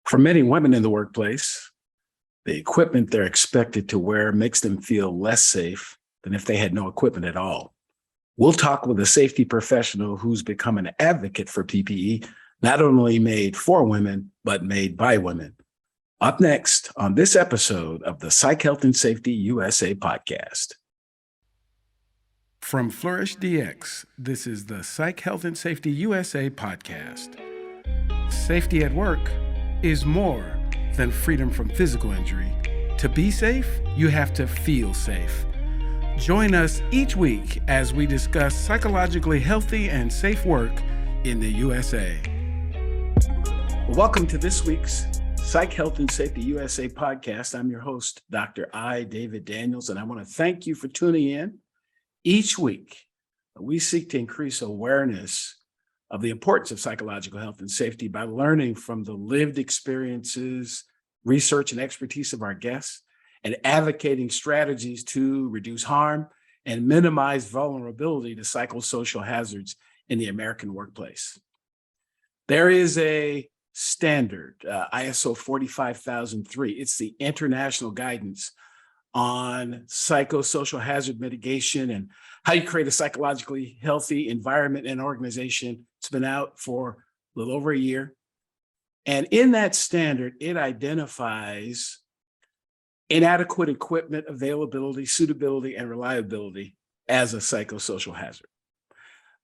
For many women in the workplace, the equipment they're expected to wear makes them feel less safe than if they had no equipment at all. We'll talk with a safety professional who's become an advocate for PPE, not only made for women, but made by women. Up next on this episode of the Psych Health and Safety USA podcast. From Flourish DX, this is the Psych Health and Safety USA podcast. Safety at work is more than freedom from physical injury. To be safe, you have to feel safe. Join us each week as we discuss psychologically healthy and safe work in the USA. Welcome to this week's Psych Health and Safety USA podcast. I'm your host, Dr. David Daniels, and I want to thank you for tuning in. Each week, we seek to increase awareness of the importance of psychological health and safety by learning from the lived experiences, research, and expertise of our guests, and advocating strategies to reduce harm and minimize vulnerability to psychosocial hazards in the American workplace. There is a standard, ISO 45003. It's the international guidance on psychosocial hazard mitigation and how you create a psychologically healthy environment and organization. It's been out for a little over a year. And in that standard, it identifies inadequate equipment availability, suitability, and reliability as a psychosocial hazard.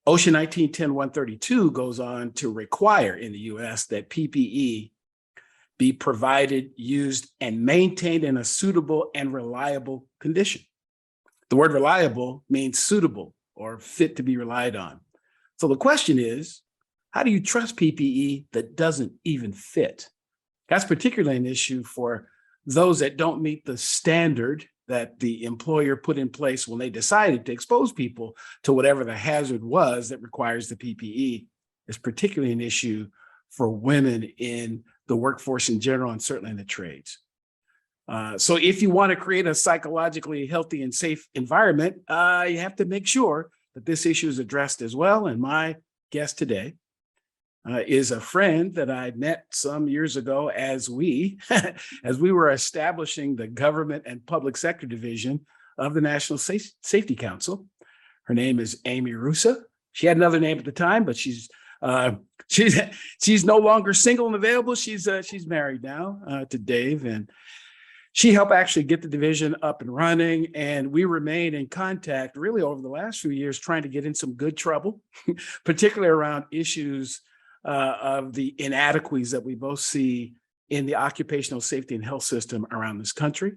OSHA 1910-132 goes on to require in the US that PPE be provided, used, and maintained in a suitable and reliable condition. The word reliable means suitable or fit to be relied on. So the question is, how do you trust PPE that doesn't even fit? That's particularly an issue for those that don't meet the standard that the employer put in place when they decided to expose people to whatever the hazard was that requires the PPE. Is particularly an issue for women in the workforce in general, and certainly in the trades. So if you want to create a psychologically healthy and safe environment, you have to make sure that this issue is addressed as well. And my guest today is a friend that I met some years ago as we were establishing the government and public sector division of the National Safety Council. Her name is Amy Roosa. She had another name at the time, but she's no longer single and available. She's married now to Dave, and she helped actually get the division up and running. And we remain in contact really over the last few years, trying to get in some good trouble, particularly around issues of the inadequacies that we both see in the occupational safety and health system around this country.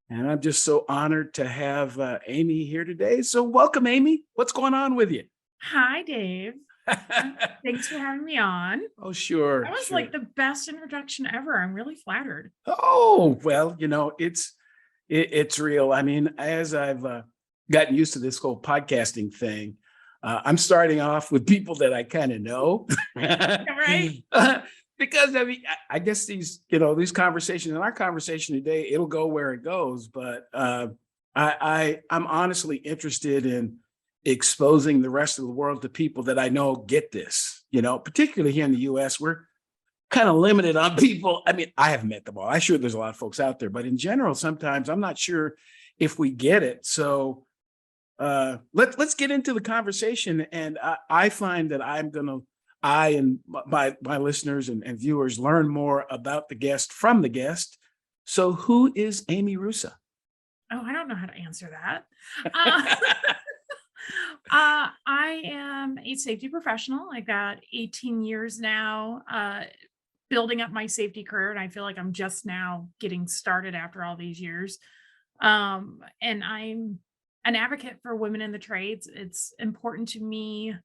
And I'm just so honored to have Amy here today. So welcome, Amy. What's going on with you? Hi, Dave. Thanks for having me on. Oh, sure. That was like the best introduction ever. I'm really flattered. Oh, well, it's real. I mean, as I've gotten used to this whole podcasting thing, I'm starting off with people that I kind of know. Right? Because I mean, I guess these conversations, and our conversation today, it'll go where it goes. But I'm honestly interested in exposing the rest of the world to people that I know get this, particularly here in the US, we're kind of limited on people. I mean, I haven't met them all. I'm sure there's a lot of folks out there, but in general, sometimes I'm not sure if we get it. So let's get into the conversation. And I find that I and my listeners and viewers learn more about the guest from the guest. So who is Amy Roosa? Oh, I don't know how to answer that. I am a safety professional. I got 18 years now, building up my safety career, and I feel like I'm just now getting started after all these years. And I'm an advocate for women in the trades. It's important to me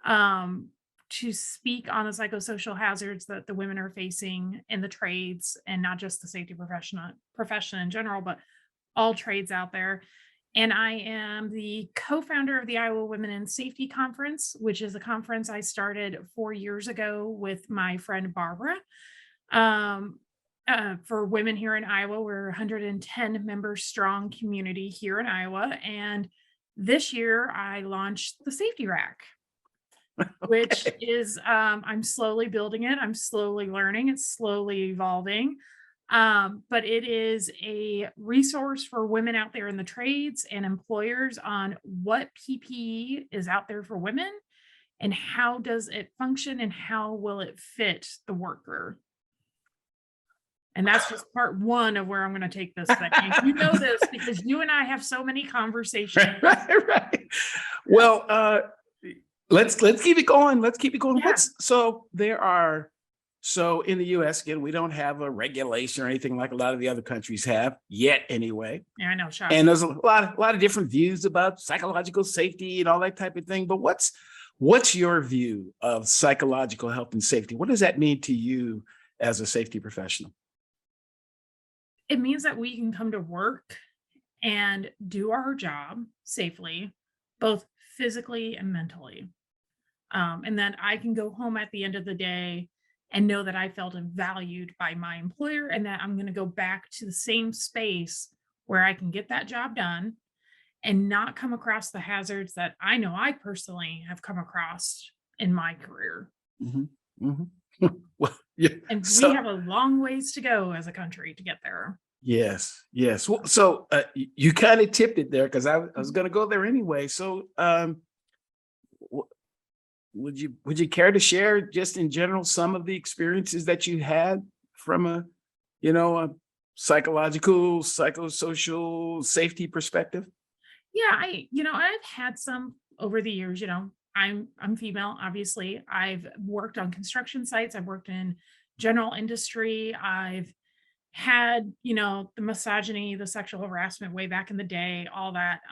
to speak on the psychosocial hazards that the women are facing in the trades, and not just the safety profession in general, but all trades out there. And I am the co-founder of the Iowa Women in Safety Conference, which is a conference I started 4 years ago with my friend Barbara. For women here in Iowa, we're a 110 member strong community here in Iowa. And this year I launched the Safety Rack. which is, I'm slowly building it. I'm slowly learning. It's slowly evolving. But it is a resource for women out there in the trades and employers on what PPE is out there for women and how does it function and how will it fit the worker. And that's just part one of where I'm going to take this thing. And you know this because you and I have so many conversations. Right. Well, let's keep it going. Let's keep it going. Yeah. So in the US, again, we don't have a regulation or anything like a lot of the other countries have yet anyway. Yeah, I know. And there's a lot of different views about psychological safety and all that type of thing. But what's your view of psychological health and safety? What does that mean to you as a safety professional? It means that we can come to work and do our job safely, both physically and mentally. And then I can go home at the end of the day and know that I felt valued by my employer and that I'm going to go back to the same space where I can get that job done and not come across the hazards that I know I personally have come across in my career. Mhm, mhm. Well, yeah. And we So have a long ways to go as a country to get there. yes, yes. Well, so you kind of tipped it there because I was going to go there anyway. So w- would you care to share just in general some of the experiences that you had from a psychological, psychosocial safety perspective? Yeah, I've had some over the years, I'm female, obviously. I've worked on construction sites, I've worked in general industry, I've had, the misogyny, the sexual harassment way back in the day, all that.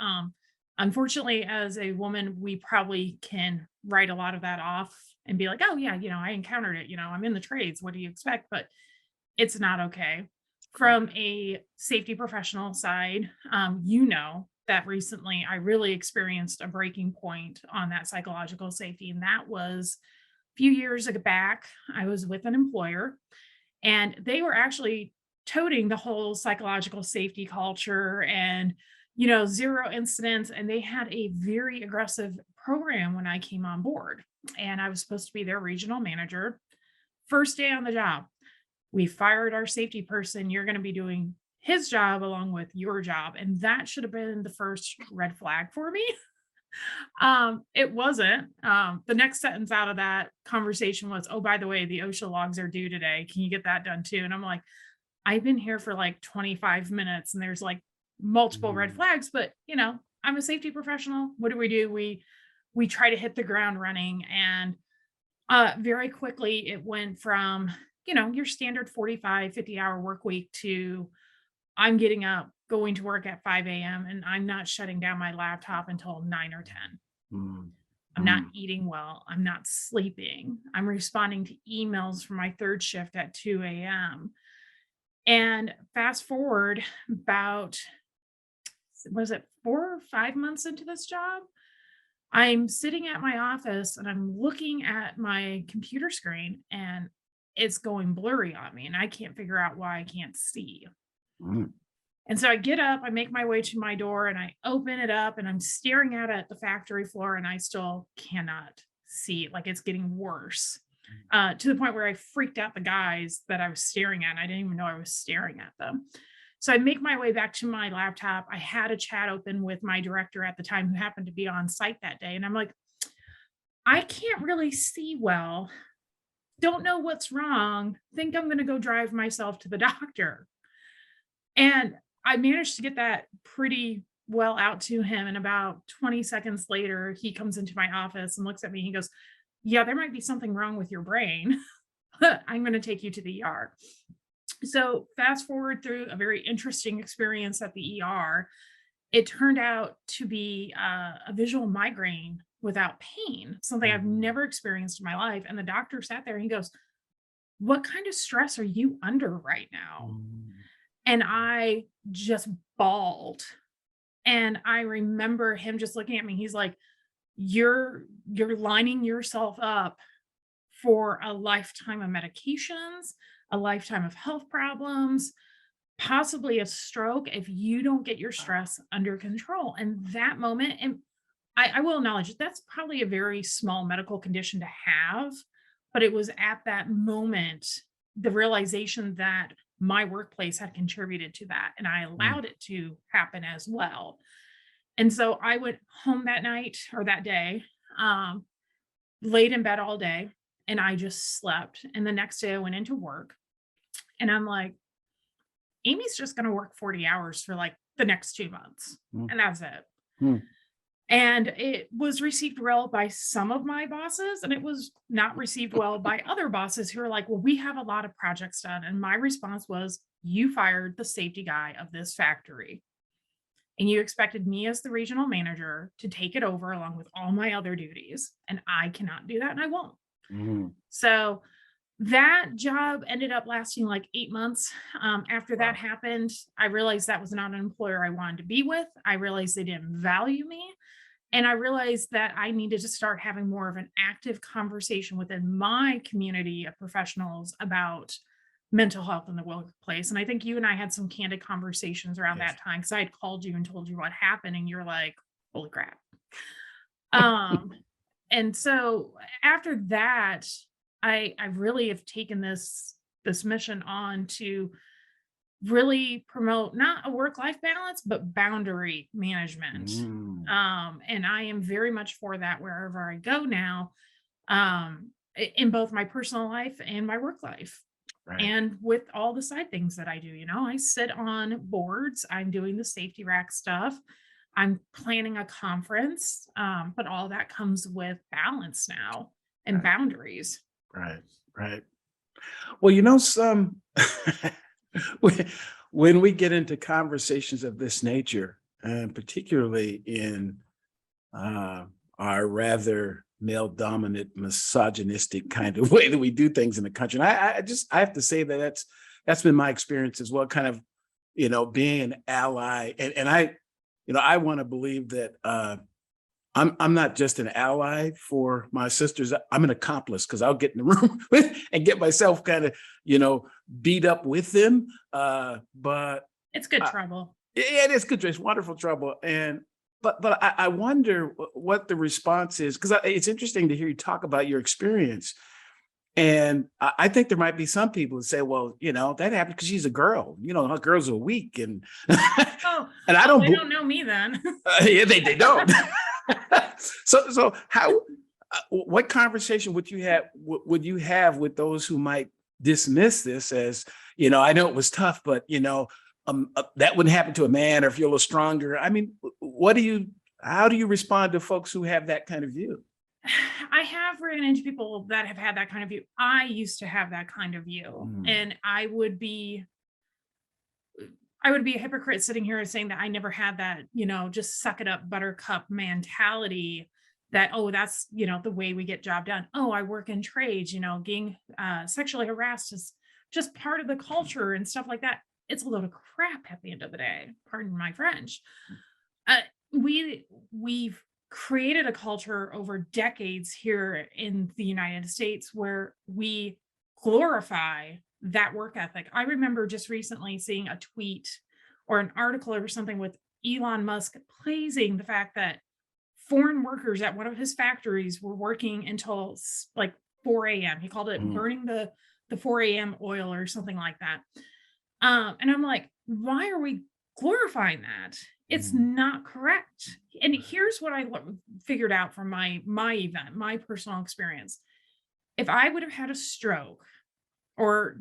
Unfortunately, as a woman, we probably can write a lot of that off and be like, oh yeah, I encountered it, I'm in the trades. What do you expect? But it's not okay. From a safety professional side, that recently I really experienced a breaking point on that psychological safety. And that was a few years back. I was with an employer and they were actually toting the whole psychological safety culture and, zero incidents. And they had a very aggressive program when I came on board. And I was supposed to be their regional manager. First day on the job, we fired our safety person. You're going to be doing his job along with your job. And that should have been the first red flag for me. It wasn't. The next sentence out of that conversation was, oh, by the way, the OSHA logs are due today. Can you get that done too? And I'm like, I've been here for like 25 minutes and there's like multiple red Mm, flags, but I'm a safety professional. What do? We try to hit the ground running and very quickly it went from, your standard 45, 50-hour work week to I'm getting up, going to work at 5 a.m. and I'm not shutting down my laptop until 9 or 10. mm, I'm not mm. eating well. I'm not sleeping. I'm responding to emails from my third shift at 2 a.m. And fast forward about, was it 4 or 5 months into this job? I'm sitting at my office and I'm looking at my computer screen and it's going blurry on me and I can't figure out why I can't see. Mm. And so I get up, I make my way to my door and I open it up and I'm staring out at the factory floor and I still cannot see. Like it's getting worse to the point where I freaked out the guys that I was staring at. And I didn't even know I was staring at them. So I make my way back to my laptop. I had a chat open with my director at the time who happened to be on site that day. And I'm like, I can't really see well. Don't know what's wrong. Think I'm going to go drive myself to the doctor. And I managed to get that pretty well out to him. And about 20 seconds later, he comes into my office and looks at me. He goes, yeah, there might be something wrong with your brain. I'm going to take you to the ER. So fast forward through a very interesting experience at the ER. It turned out to be a visual migraine without pain, something I've Mm, never experienced in my life. And the doctor sat there and he goes, what kind of stress are you under right now? mm, And I just bawled. And I remember him just looking at me. He's like, you're lining yourself up for a lifetime of medications, a lifetime of health problems, possibly a stroke if you don't get your stress under control. And that moment, and I will acknowledge that's probably a very small medical condition to have, but it was at that moment, the realization that my workplace had contributed to that, and I Mm, allowed it to happen as well. And so I went home that night or that day, um, laid in bed all day, and I just slept. And the next day I went into work and I'm like, Amy's just going to work 40 hours for like the next 2 months. mm, And that's it. mm. And it was received well by some of my bosses, and it was not received well by other bosses who are like, well, we have a lot of projects done. And my response was, you fired the safety guy of this factory. And you expected me as the regional manager to take it over along with all my other duties. And I cannot do that, and I won't. Mm. So that job ended up lasting like 8 months. After that Wow. happened, I realized that was not an employer I wanted to be with. I realized they didn't value me. And I realized that I needed to start having more of an active conversation within my community of professionals about mental health in the workplace. And I think you and I had some candid conversations around Yes. that time because I had called you and told you what happened, and you're like, holy crap. Um, and so after that, I really have taken this mission on to really promote not a work-life balance, but boundary management. Mm. And I am very much for that wherever I go now, in both my personal life and my work life. Right. And with all the side things that I do, I sit on boards, I'm doing the safety rack stuff, I'm planning a conference, but all that comes with balance now and Right. boundaries. Right. Right. Well, some when when we get into conversations of this nature, and particularly in uh, our rather male dominant, misogynistic kind of way that we do things in the country. And I have to say that that's been my experience as well, kind of, being an ally. And I want to believe that I'm not just an ally for my sisters. I'm an accomplice because I'll get in the room and get myself kind of, beat up with them. But It's good uh, trouble. yeah, it is good. It's wonderful trouble. And but I wonder what the response is, because it's interesting to hear you talk about your experience. And I think there might be some people who say, well, that happened because she's a girl. Girls are weak, and Oh, and I oh, don't. they don't know me then. Yeah, they don't. So how? What conversation would you have with those who might dismiss this as, I know it was tough, but that wouldn't happen to a man, or if you're a little stronger. I mean, how do you respond to folks who have that kind of view? I have ran into people that have had that kind of view. I used to have that kind of view, Mm, and I would be a hypocrite sitting here and saying that I never had that, just suck it up buttercup mentality that, oh, that's, the way we get job done. Oh, I work in trades, getting sexually harassed is just part of the culture and stuff like that. It's a load of crap at the end of the day. Pardon my French. Uh, we've created a culture over decades here in the United States where we glorify that work ethic. I remember just recently seeing a tweet or an article or something with Elon Musk praising the fact that foreign workers at one of his factories were working until like 4 a.m. He called it mm, burning the 4 a.m. oil or something like that. And I'm like, why are we glorifying that? It's mm, not correct. And here's what I figured out from my event, my personal experience. If I would have had a stroke or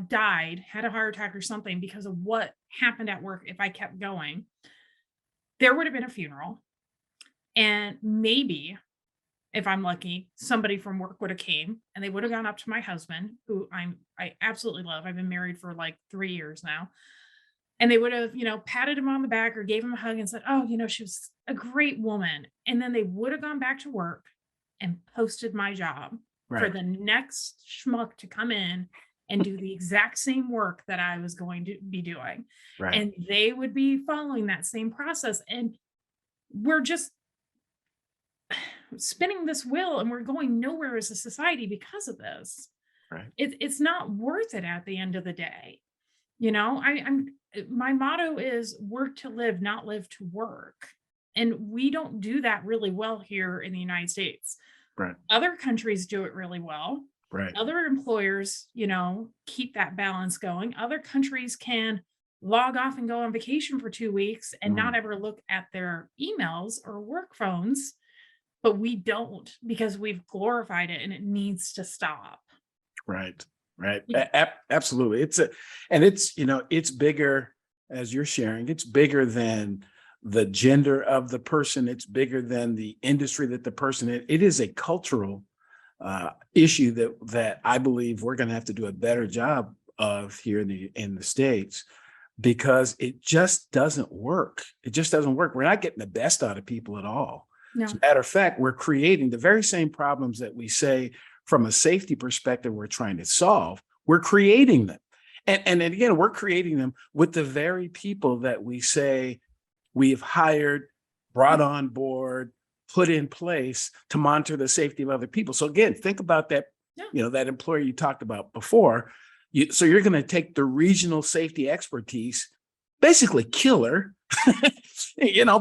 died, had a heart attack or something because of what happened at work, if I kept going, there would have been a funeral, and maybe if I'm lucky, somebody from work would have came and they would have gone up to my husband, who I absolutely love. I've been married for like 3 years now. And they would have, patted him on the back or gave him a hug and said, oh, she was a great woman. And then they would have gone back to work and posted my job for right, the next schmuck to come in and do the exact same work that I was going to be doing. right, And they would be following that same process. And we're just spinning this wheel and we're going nowhere as a society because of this. right. It's not worth it at the end of the day. I'm my motto is work to live, not live to work. And we don't do that really well here in the United States. Right. Other countries do it really well. Right. Other employers, keep that balance going. Other countries can log off and go on vacation for 2 weeks and not Mm, ever look at their emails or work phones, but we don't because we've glorified it and it needs to stop. right. Right. Y- Absolutely. It's bigger, as you're sharing, it's bigger than the gender of the person. It's bigger than the industry that the person in. It is a cultural issue that I believe we're going to have to do a better job of here in the States, because it just doesn't work. It just doesn't work. We're not getting the best out of people at all. As a No. matter of fact, we're creating the very same problems that we say from a safety perspective we're trying to solve. We're creating them. And again, we're creating them with the very people that we say we've hired, brought on board, put in place to monitor the safety of other people. So again, think about that, Yeah. that employer you talked about before. So you're going to take the regional safety expertise, basically kill her,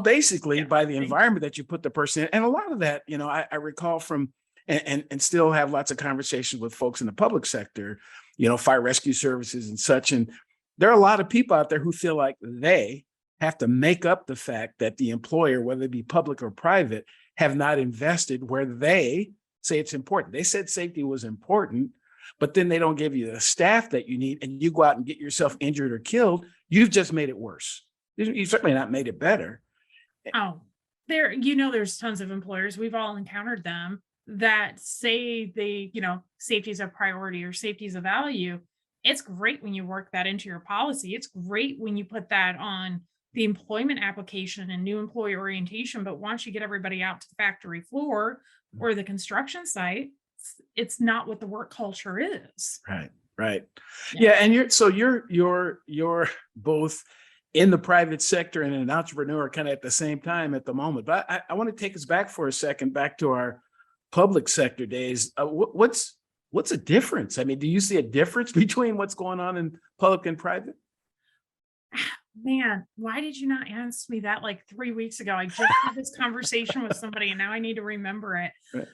basically Yeah. by the environment that you put the person in. And a lot of that, I recall from and still have lots of conversations with folks in the public sector, fire rescue services and such. And there are a lot of people out there who feel like they have to make up the fact that the employer, whether it be public or private, have not invested where they say it's important. They said safety was important, but then they don't give you the staff that you need, and you go out and get yourself injured or killed. You've just made it worse. You've certainly not made it better. Oh, there's tons of employers. We've all encountered them that say safety is a priority or safety is a value. It's great when you work that into your policy. It's great when you put that on the employment application and new employee orientation. But once you get everybody out to the factory floor or the construction site, it's not what the work culture is. Right. Right. Yeah. Yeah. And you're both in the private sector and an entrepreneur kind of at the same time at the moment. But I want to take us back for a second, back to our public sector days. What's a difference? I mean, do you see a difference between what's going on in public and private? Man, why did you not ask me that like 3 weeks ago? I just had this conversation with somebody and now I need to remember it. Right.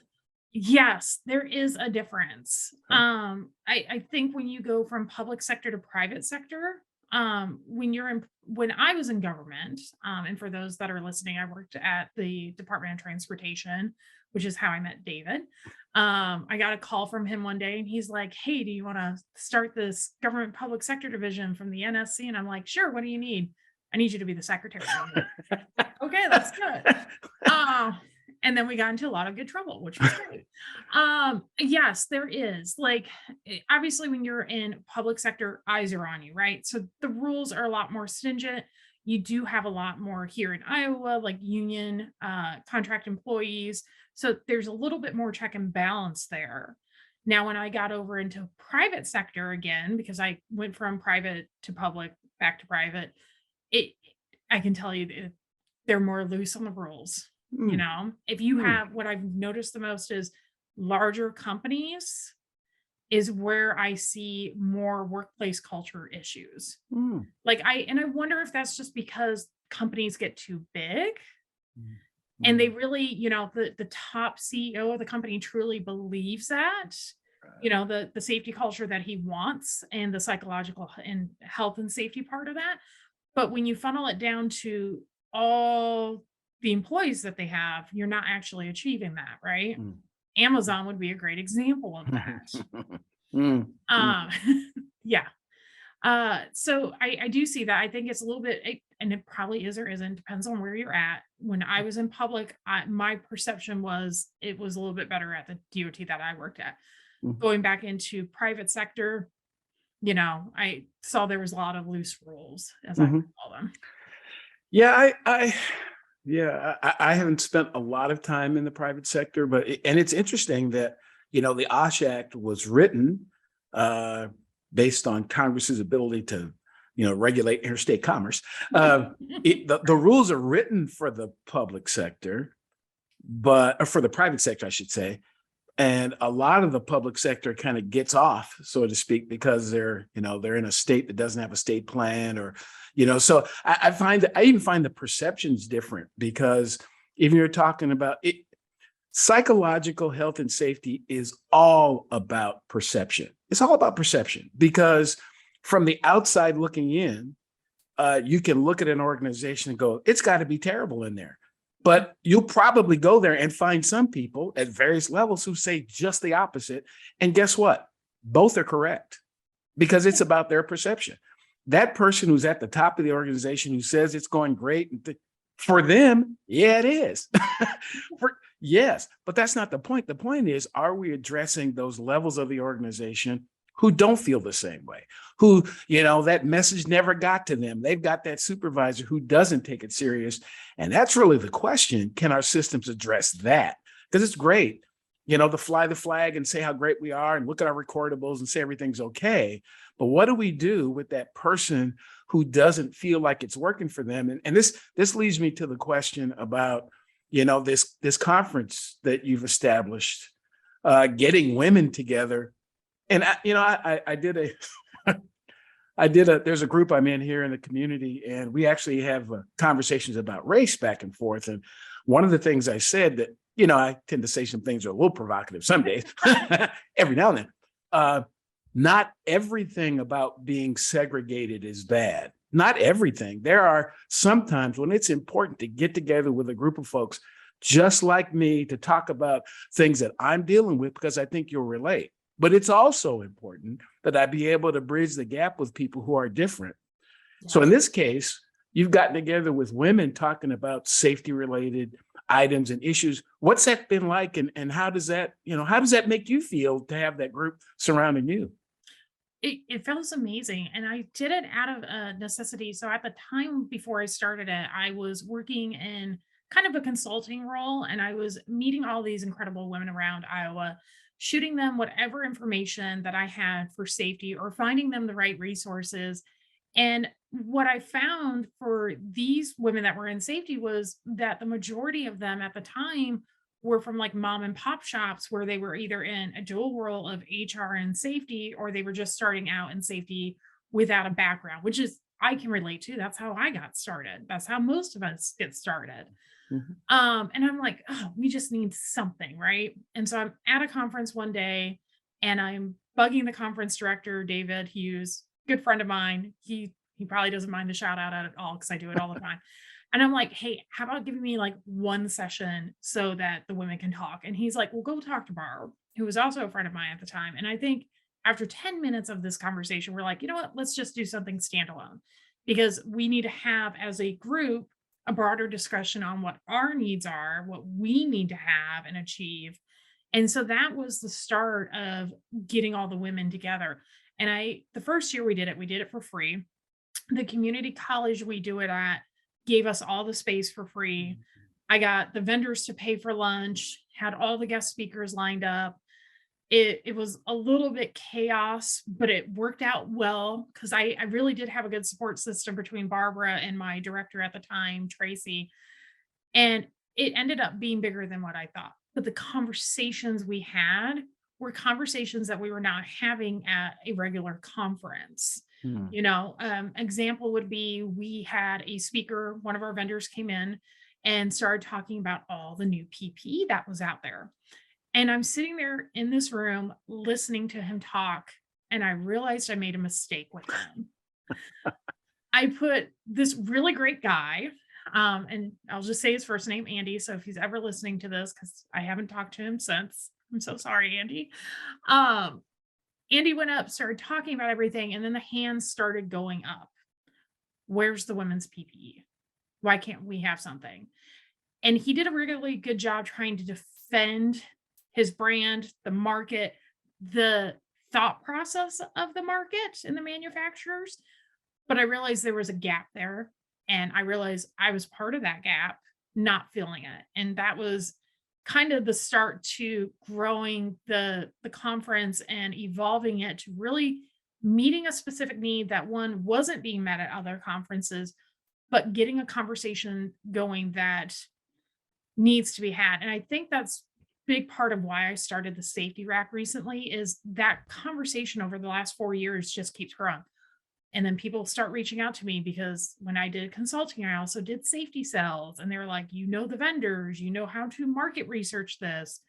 Yes, there is a difference. Okay. I think when you go from public sector to private sector, when I was in government, and for those that are listening, I worked at the Department of Transportation, which is how I met David. I got a call from him one day and he's like, "Hey, do you want to start this government public sector division from the NSC?" And I'm like, "Sure, what do you need?" "I need you to be the secretary." I'm like, "Okay, that's good." And then we got into a lot of good trouble, which was great. Yes, there is obviously when you're in public sector, eyes are on you, right? So the rules are a lot more stringent. You do have a lot more here in Iowa, like union contract employees. So there's a little bit more check and balance there. Now, when I got over into private sector again, because I went from private to public, back to private, I can tell you that they're more loose on the rules. If you have, what I've noticed the most is larger companies is where I see more workplace culture issues. Mm. I wonder if that's just because companies get too big and they really, the top CEO of the company truly believes that, the safety culture that he wants and the psychological and health and safety part of that. But when you funnel it down to all the employees that they have, you're not actually achieving that, right? Mm. Amazon would be a great example of that. Yeah. So I do see that. I think it's a little bit, and it probably is or isn't, depends on where you're at. When I was in public, my perception was it was a little bit better at the DOT that I worked at. Mhm. Going back into private sector, I saw there was a lot of loose rules, as I would call them. Yeah, I haven't spent a lot of time in the private sector, and it's interesting that, the OSH Act was written based on Congress's ability to, regulate interstate commerce. The rules are written for the public sector, or for the private sector, I should say. And a lot of the public sector kind of gets off, so to speak, because they're in a state that doesn't have a state plan, or, so I even find the perceptions different, because even you're talking about it, psychological health and safety is all about perception. It's all about perception, because from the outside looking in, you can look at an organization and go, it's got to be terrible in there. But you'll probably go there and find some people at various levels who say just the opposite. And guess what? Both are correct, because it's about their perception. That person who's at the top of the organization who says it's going great, for them, yeah, it is. Yes, but that's not the point. The point is, are we addressing those levels of the organization who don't feel the same way, who, that message never got to them? They've got that supervisor who doesn't take it serious. And that's really the question. Can our systems address that? Because it's great, to fly the flag and say how great we are and look at our recordables and say everything's okay. But what do we do with that person who doesn't feel like it's working for them? And this leads me to the question about, this conference that you've established, getting women together. And I did there's a group I'm in here in the community, and we actually have conversations about race back and forth. And one of the things I said that, I tend to say some things that are a little provocative some days, every now and then. Not everything about being segregated is bad. Not everything. There are sometimes when it's important to get together with a group of folks just like me to talk about things that I'm dealing with, because I think you'll relate. But it's also important that I be able to bridge the gap with people who are different. Yeah. So in this case, you've gotten together with women talking about safety related items and issues. What's that been like? And how does that make you feel to have that group surrounding you? It feels amazing. And I did it out of necessity. So at the time before I started it, I was working in kind of a consulting role, and I was meeting all these incredible women around Iowa, shooting them whatever information that I had for safety or finding them the right resources. And what I found for these women that were in safety was that the majority of them at the time were from like mom and pop shops, where they were either in a dual role of HR and safety, or they were just starting out in safety without a background, which is, I can relate to. That's how I got started. That's how most of us get started. Mm-hmm. And I'm like, oh, we just need something, right? And so I'm at a conference one day, and I'm bugging the conference director, David Hughes, good friend of mine. He probably doesn't mind the shout out at all, because I do it all the time. And I'm like, hey, how about giving me like one session so that the women can talk? And he's like, well, go talk to Barb, who was also a friend of mine at the time. And I think after 10 minutes of this conversation, we're like, you know what, let's just do something standalone, because we need to have, as a group, a broader discussion on what our needs are, what we need to have and achieve. And so that was the start of getting all the women together. And the first year we did it for free. The community college we do it at gave us all the space for free. I got the vendors to pay for lunch, had all the guest speakers lined up. It was a little bit chaos, but it worked out well, because I really did have a good support system between Barbara and my director at the time, Tracy. And it ended up being bigger than what I thought. But the conversations we had were conversations that we were not having at a regular conference. Example would be, we had a speaker, one of our vendors came in and started talking about all the new PPE that was out there. And I'm sitting there in this room listening to him talk, and I realized I made a mistake with him. I put this really great guy, and I'll just say his first name, Andy. So if he's ever listening to this, because I haven't talked to him since, I'm so sorry, Andy. Andy went up, started talking about everything, and then the hands started going up. Where's the women's PPE? Why can't we have something? And he did a really good job trying to defend his brand, the market, the thought process of the market and the manufacturers. But I realized there was a gap there, and I realized I was part of that gap, not feeling it. And that was kind of the start to growing the conference and evolving it to really meeting a specific need that one wasn't being met at other conferences, but getting a conversation going that needs to be had. And I think that's big part of why I started the safety rack recently is that conversation over the last 4 years just keeps growing. And then people start reaching out to me because when I did consulting, I also did safety cells. And they were like, you know, the vendors, you know how to market research this.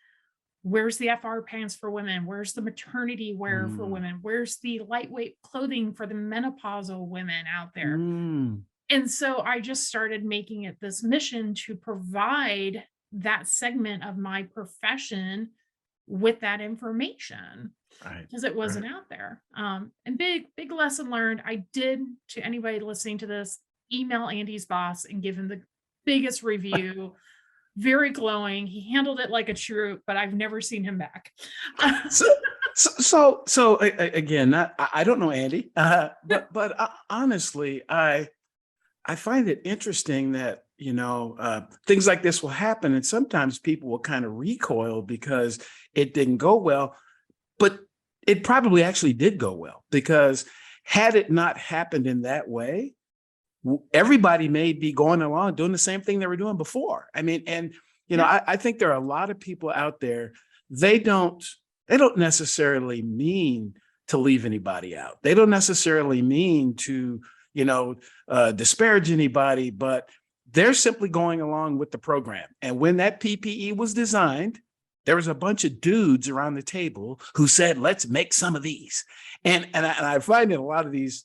Where's the FR pants for women? Where's the maternity wear for Mm, women? Where's the lightweight clothing for the menopausal women out there? mm, And so I just started making it this mission to provide that segment of my profession with that information right, because it right. wasn't out there. And big lesson learned. I did, to anybody listening to this, email Andy's boss and give him the biggest review, very glowing. He handled it like a troop, but I've never seen him back. So, again, I don't know Andy, but honestly, I find it interesting that, things like this will happen, and sometimes people will kind of recoil because it didn't go well, but it probably actually did go well because had it not happened in that way, everybody may be going along doing the same thing they were doing before. I mean, and Yeah. I think there are a lot of people out there. They don't they don't necessarily mean to leave anybody out. They don't necessarily mean to disparage anybody, but they're simply going along with the program. And when that PPE was designed, there was a bunch of dudes around the table who said, "Let's make some of these." And I find that a lot of these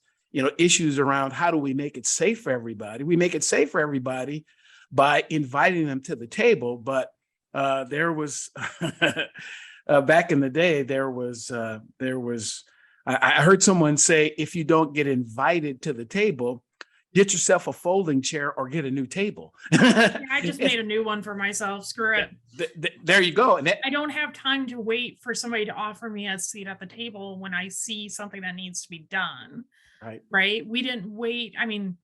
issues around how do we make it safe for everybody? We make it safe for everybody by inviting them to the table. But there was back in the day, there was I heard someone say, if you don't get invited to the table, get yourself a folding chair or get a new table. Yeah, I just made a new one for myself. Screw it. There you go. And I don't have time to wait for somebody to offer me a seat at the table when I see something that needs to be done. right, Right? We didn't wait. I mean,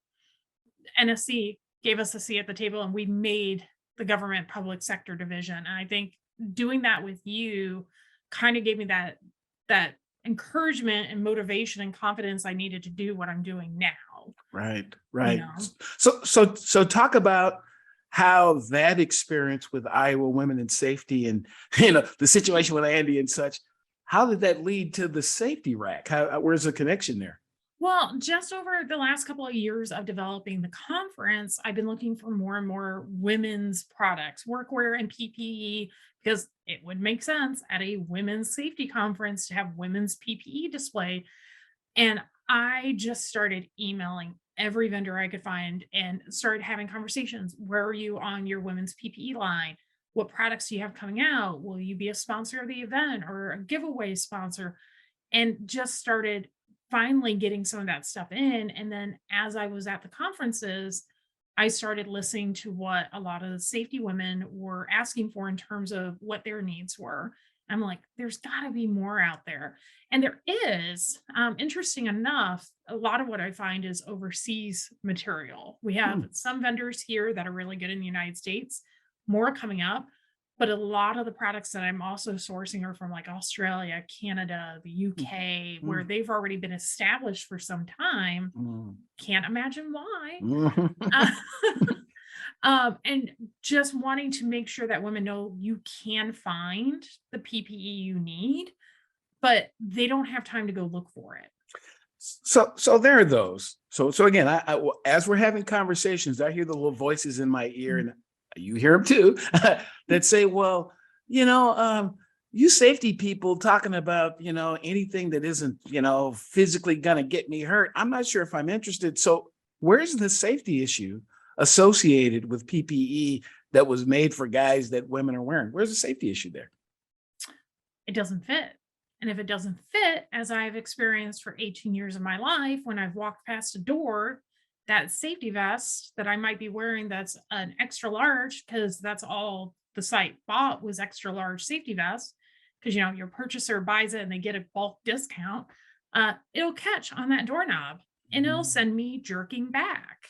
NSC gave us a seat at the table and we made the government public sector division. And I think doing that with you kind of gave me that encouragement and motivation and confidence I needed to do what I'm doing now. right, You right. know. So talk about how that experience with Iowa Women in Safety and the situation with Andy and such. How did that lead to the safety rack? Where's the connection there? Well, just over the last couple of years of developing the conference, I've been looking for more and more women's products, workwear and PPE, because it would make sense at a women's safety conference to have women's PPE display. And I just started emailing every vendor I could find and started having conversations. Where are you on your women's PPE line? What products do you have coming out? Will you be a sponsor of the event or a giveaway sponsor? And just started finally getting some of that stuff in. And then as I was at the conferences, I started listening to what a lot of the safety women were asking for in terms of what their needs were. I'm like, there's got to be more out there. And there is, interesting enough, a lot of what I find is overseas material. We have Hmm. some vendors here that are really good in the United States, more coming up. But a lot of the products that I'm also sourcing are from like Australia, Canada, the UK, where Mm, they've already been established for some time. mm, Can't imagine why. mm. Uh, and just wanting to make sure that women know you can find the PPE you need, but they don't have time to go look for it. So there are those. So again, as we're having conversations, I hear the little voices in my ear, Mm. and you hear them too, that say, "Well, you safety people talking about anything that isn't physically gonna get me hurt. I'm not sure if I'm interested." So where's the safety issue associated with PPE that was made for guys that women are wearing? Where's the safety issue there? It doesn't fit. And if it doesn't fit, as I've experienced for 18 years of my life, when I've walked past a door, that safety vest that I might be wearing that's an extra large, because that's all the site bought was extra large safety vests, because your purchaser buys it and they get a bulk discount, it'll catch on that doorknob and it'll Mm, send me jerking back.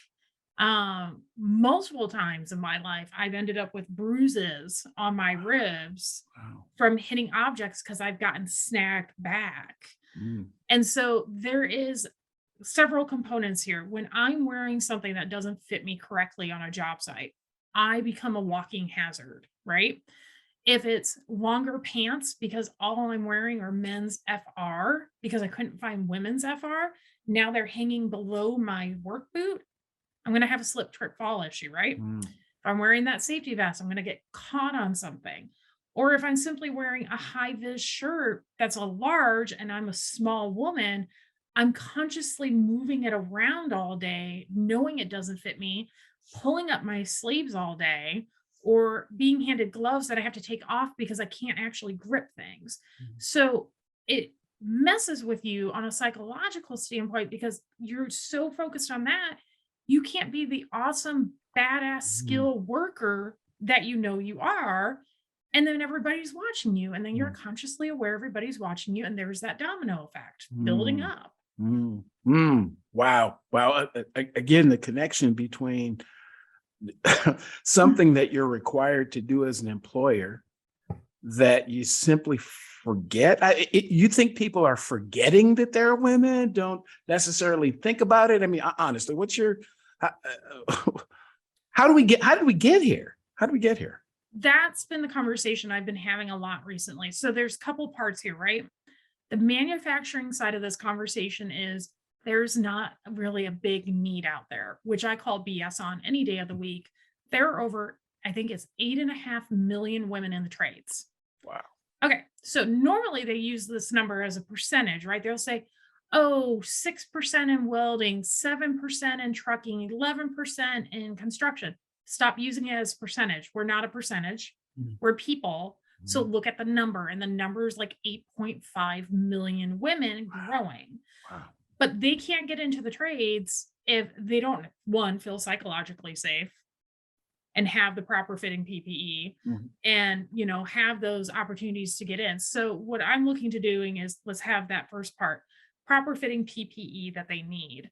Multiple times in my life, I've ended up with bruises on my ribs wow. from hitting objects because I've gotten snagged back. Mm, And so there is several components here. When I'm wearing something that doesn't fit me correctly on a job site, I become a walking hazard, right? If it's longer pants because all I'm wearing are men's FR because I couldn't find women's FR, now they're hanging below my work boot, I'm going to have a slip, trip, fall issue, right? Mm, If I'm wearing that safety vest, I'm going to get caught on something. Or if I'm simply wearing a high vis shirt that's a large and I'm a small woman, I'm consciously moving it around all day, knowing it doesn't fit me, pulling up my sleeves all day, or being handed gloves that I have to take off because I can't actually grip things. mm, So it messes with you on a psychological standpoint because you're so focused on that. You can't be the awesome, badass mm, skill worker that you know you are. And then everybody's watching you. And then you're mm, consciously aware everybody's watching you. And there's that domino effect building mm, up. Wow. Wow. Again, the connection between something that you're required to do as an employer that you simply forget. You think people are forgetting that they're women, don't necessarily think about it. I mean, honestly, what's your, how, how did we get here? How did we get here? That's been the conversation I've been having a lot recently. So there's a couple parts here, right? The manufacturing side of this conversation is there's not really a big need out there, which I call BS on any day of the week. There are over, I think it's 8.5 million women in the trades. Wow. Okay. So normally they use this number as a percentage, right? They'll say, oh, 6% in welding, 7% in trucking, 11% in construction. Stop using it as percentage. We're not a percentage. Mm, We're people. So mm, look at the number, and the number is like 8.5 million women growing. wow. But they can't get into the trades if they don't, one, feel psychologically safe and have the proper fitting PPE Mhm. and, have those opportunities to get in. So what I'm looking to doing is let's have that first part, proper fitting PPE that they need.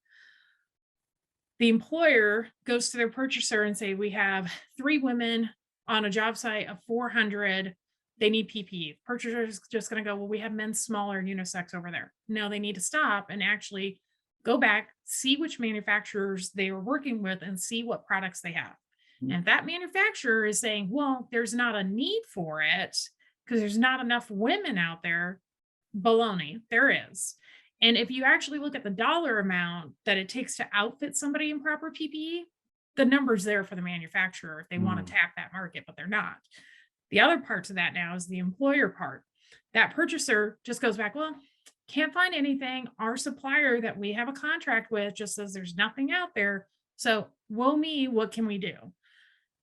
The employer goes to their purchaser and say, we have 3 women on a job site of 400. They need PPE. Purchaser is just going to go, well, we have men's smaller unisex over there. No, they need to stop and actually go back, see which manufacturers they are working with and see what products they have. Mm, And if that manufacturer is saying, well, there's not a need for it because there's not enough women out there, baloney, there is. And if you actually look at the dollar amount that it takes to outfit somebody in proper PPE, the number's there for the manufacturer if they want mm, to tap that market, but they're not. The other part to that now is the employer part. That purchaser just goes back, well, can't find anything. Our supplier that we have a contract with just says there's nothing out there. So, woe me, what can we do?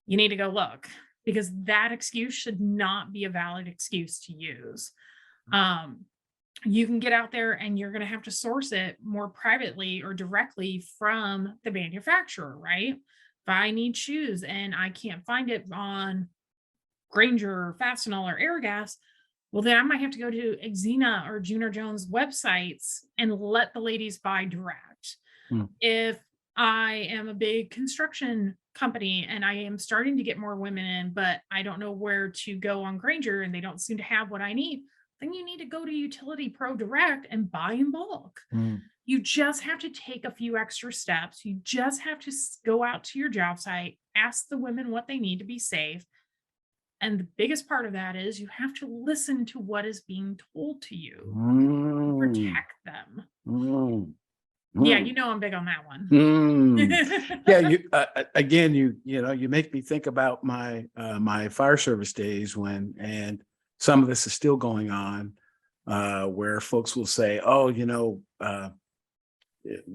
You need to go look because that excuse should not be a valid excuse to use. Um, you can get out there and you're going to have to source it more privately or directly from the manufacturer, right? If I need shoes and I can't find it on Granger or Fastenal or Airgas, well, then I might have to go to Xena or Junior Jones websites and let the ladies buy direct. mm, If I am a big construction company and I am starting to get more women in, but I don't know where to go on Granger and they don't seem to have what I need, then you need to go to Utility Pro Direct and buy in bulk. mm, You just have to take a few extra steps. You just have to go out to your job site, ask the women what they need to be safe. And the biggest part of that is you have to listen to what is being told to you and mm, protect them. mm, Yeah, mm. I'm big on that one. Mm. Yeah, again, you make me think about my fire service days and some of this is still going on, where folks will say, "Oh,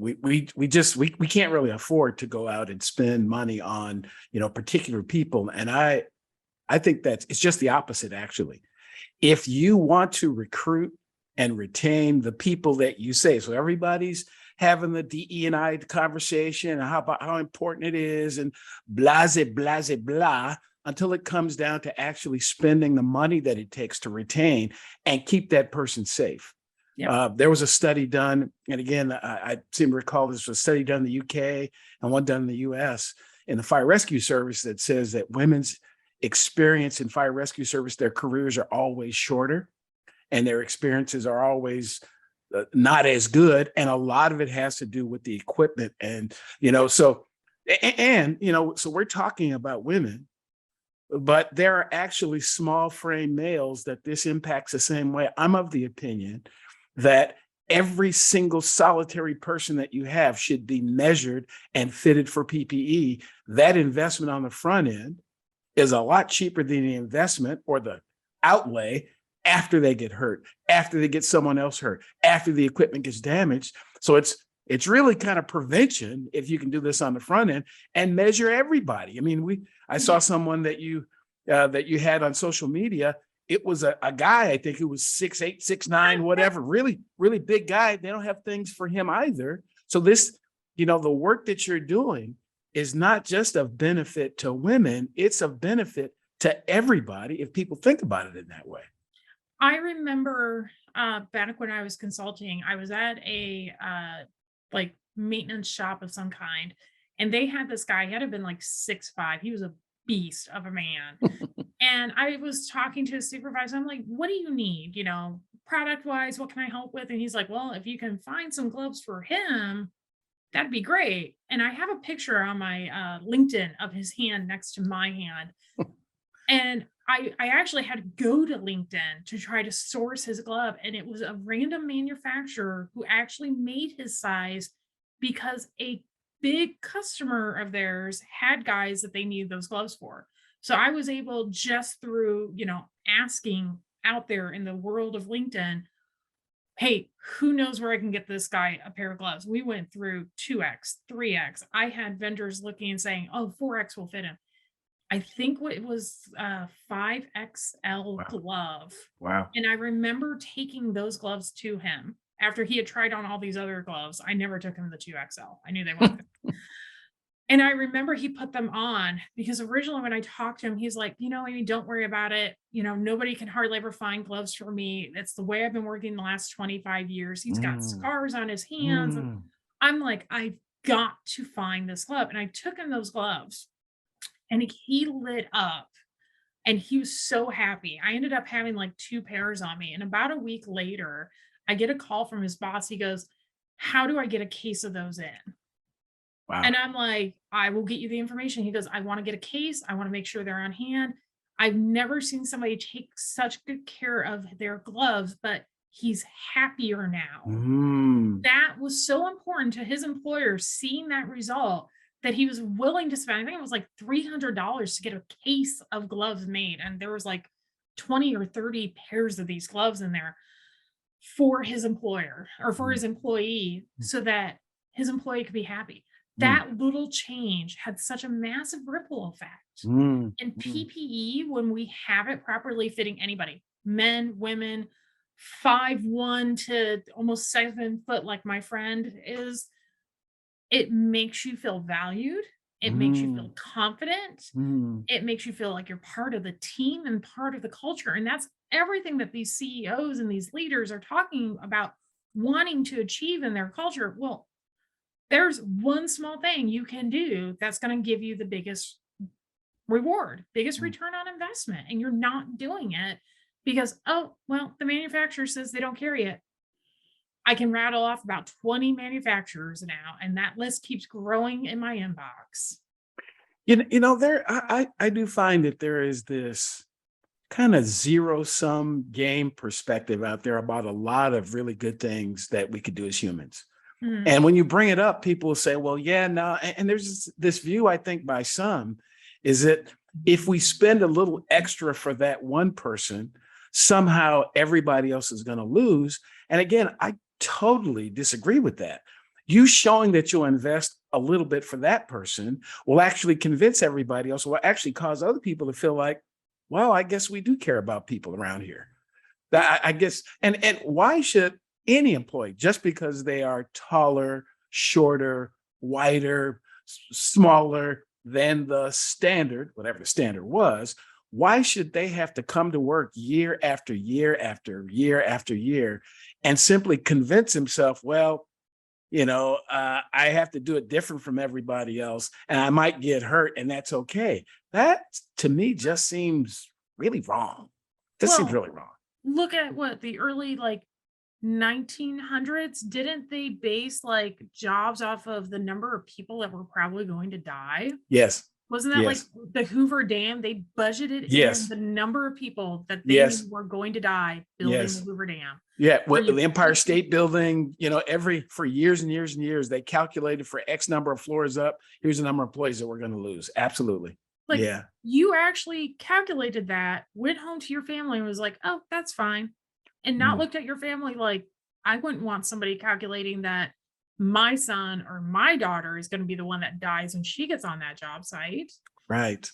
we can't really afford to go out and spend money on particular people," and I think it's just the opposite, actually. If you want to recruit and retain the people that you say, so everybody's having the DE&I conversation, how important it is, and blah, blah, blah, until it comes down to actually spending the money that it takes to retain and keep that person safe. Yep. There was a study done, and again, I seem to recall this was a study done in the UK and one done in the US in the fire rescue service that says that women's experience in fire rescue service, their careers are always shorter and their experiences are always not as good. And a lot of it has to do with the equipment. And, so we're talking about women but there are actually small frame males that this impacts the same way. I'm of the opinion that every single solitary person that you have should be measured and fitted for PPE. That investment on the front end is a lot cheaper than the investment or the outlay after they get hurt, after they get someone else hurt, after the equipment gets damaged. So it's really kind of prevention if you can do this on the front end and measure everybody. I mean, I saw someone that you had on social media. It was a guy, I think, who was 6'8", 6'9", whatever, really, really big guy. They don't have things for him either. So this, the work that you're doing is not just of benefit to women, it's of benefit to everybody if people think about it in that way. I remember back when I was consulting, I was at a like maintenance shop of some kind, and they had this guy. He had to have been like 6'5". He was a beast of a man. And I was talking to his supervisor. I'm like, what do you need? Product wise, what can I help with? And he's like, well, if you can find some gloves for him, that'd be great. And I have a picture on my LinkedIn of his hand next to my hand. And I actually had to go to LinkedIn to try to source his glove. And it was a random manufacturer who actually made his size because a big customer of theirs had guys that they needed those gloves for. So I was able, just through, asking out there in the world of LinkedIn, hey, who knows where I can get this guy a pair of gloves? We went through 2X, 3X. I had vendors looking and saying, oh, 4X will fit him. I think what it was 5XL Wow. glove. Wow. And I remember taking those gloves to him after he had tried on all these other gloves. I never took him the 2XL. I knew they weren't good. And I remember he put them on because originally when I talked to him, he's like, Amy, don't worry about it. Nobody can hardly ever find gloves for me. That's the way I've been working the last 25 years. He's got scars on his hands. And I'm like, I've got to find this glove. And I took him those gloves and he lit up and he was so happy. I ended up having like 2 pairs on me. And about a week later, I get a call from his boss. He goes, how do I get a case of those in? Wow. And I'm like, I will get you the information. He goes, I want to get a case. I want to make sure they're on hand. I've never seen somebody take such good care of their gloves, but he's happier now. That was so important to his employer, seeing that result, that he was willing to spend, I think it was like $300 to get a case of gloves made. And there was like 20 or 30 pairs of these gloves in there for his employer or for his employee so that his employee could be happy. That little change had such a massive ripple effect. And PPE, when we have it properly fitting anybody, men, women, 5'1" to almost 7 foot, like my friend is, it makes you feel valued. It makes you feel confident. It makes you feel like you're part of the team and part of the culture. And that's everything that these CEOs and these leaders are talking about wanting to achieve in their culture. Well, there's one small thing you can do that's going to give you the biggest reward, biggest return on investment. And you're not doing it because, oh, well, the manufacturer says they don't carry it. I can rattle off about 20 manufacturers now, and that list keeps growing in my inbox. I do find that there is this kind of zero-sum game perspective out there about a lot of really good things that we could do as humans. And when you bring it up, people will say, well, yeah, no. And there's this view, I think, by some, is that if we spend a little extra for that one person, somehow everybody else is going to lose. And again, I totally disagree with that. You showing that you'll invest a little bit for that person will actually convince everybody else, will actually cause other people to feel like, well, I guess we do care about people around here. I guess, and why should any employee, just because they are taller, shorter, whiter, smaller than the standard, whatever the standard was, why should they have to come to work year after year after year after year and simply convince himself, well, I have to do it different from everybody else and I might get hurt and that's okay. That to me just seems really wrong. Seems really wrong. Look at what the early 1900s, didn't they base jobs off of the number of people that were probably going to die? Yes. Wasn't that like Yes. the Hoover Dam? They budgeted in Yes. the number of people that they knew Yes. were going to die building the Yes. Hoover Dam. Yeah. Where Well, you the Empire put State Building, for years and years and years, they calculated for X number of floors up. Here's the number of employees that we're going to lose. Absolutely. like, Yeah. you actually calculated that, went home to your family and was like, "Oh, that's fine," and not Mm, looked at your family like, "I wouldn't want somebody calculating that my son or my daughter is gonna be the one that dies when she gets on that job site." right.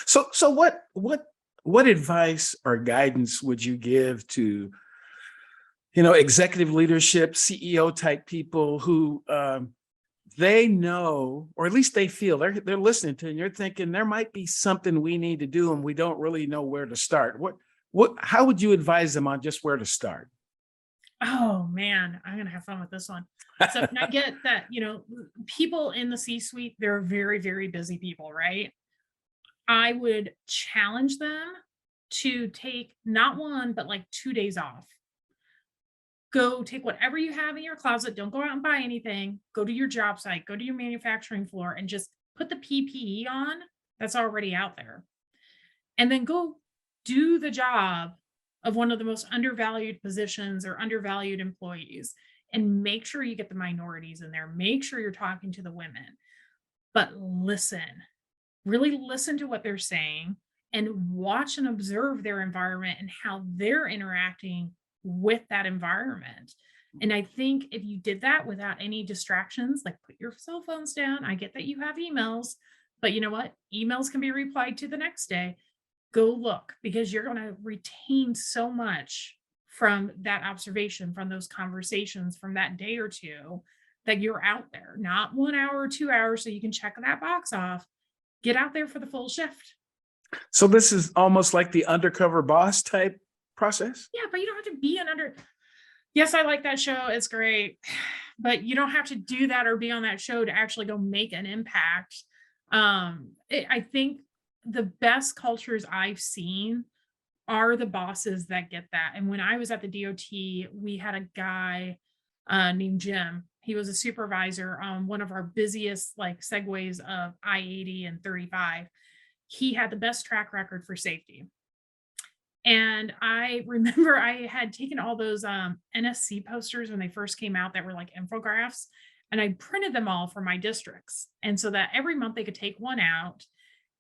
So what advice or guidance would you give to executive leadership, CEO type people who they know, or at least they feel they're listening to, and you're thinking there might be something we need to do, and we don't really know where to start. How would you advise them on just where to start? Oh, man, I'm gonna have fun with this one. So, and I get that, people in the C-suite, they're very, very busy people, right? I would challenge them to take not 1, but, like, 2 days off. Go take whatever you have in your closet, don't go out and buy anything, go to your job site, go to your manufacturing floor, and just put the PPE on that's already out there, and then go do the job of one of the most undervalued positions or undervalued employees, and make sure you get the minorities in there, make sure you're talking to the women, but listen, really listen to what they're saying and watch and observe their environment and how they're interacting with that environment. And I think if you did that without any distractions, like put your cell phones down, I get that you have emails, but you know what? Emails can be replied to the next day. Go look because you're going to retain so much from that observation, from those conversations, from that day or two that you're out there, not 1 hour or 2 hours so you can check that box off. Get out there for the full shift. So this is almost like the undercover boss type process. Yeah, but you don't have to be an under. Yes, I like that show. It's great. But you don't have to do that or be on that show to actually go make an impact. I think the best cultures I've seen are the bosses that get that. And when I was at the DOT, we had a guy named Jim. He was a supervisor on one of our busiest like segues of I-80 and 35. He had the best track record for safety. And I remember I had taken all those NSC posters when they first came out that were like infographics, and I printed them all for my districts. And so that every month they could take one out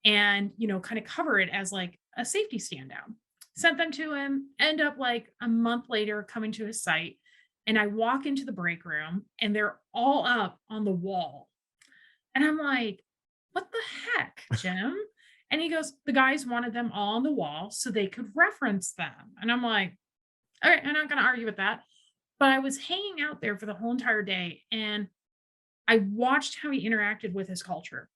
and, kind of cover it as like a safety stand down. Sent them to him, end up like a month later coming to his site. And I walk into the break room and they're all up on the wall. And I'm like, what the heck, Jim? And he goes, the guys wanted them all on the wall so they could reference them. And I'm like, all right, I'm not going to argue with that. But I was hanging out there for the whole entire day and I watched how he interacted with his culture.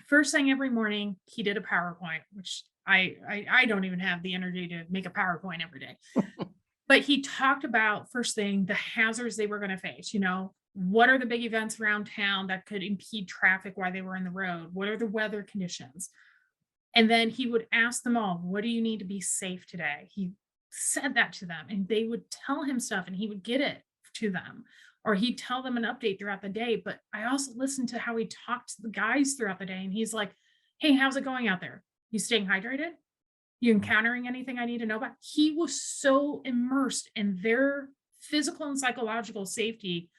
First thing every morning, he did a PowerPoint, which I don't even have the energy to make a PowerPoint every day. But he talked about first thing, the hazards they were going to face. What are the big events around town that could impede traffic while they were in the road? What are the weather conditions? And then he would ask them all, what do you need to be safe today? He said that to them and they would tell him stuff and he would get it to them. Or he'd tell them an update throughout the day. But I also listened to how he talked to the guys throughout the day. And he's like, hey, how's it going out there? You staying hydrated? You encountering anything I need to know about? He was so immersed in their physical and psychological safety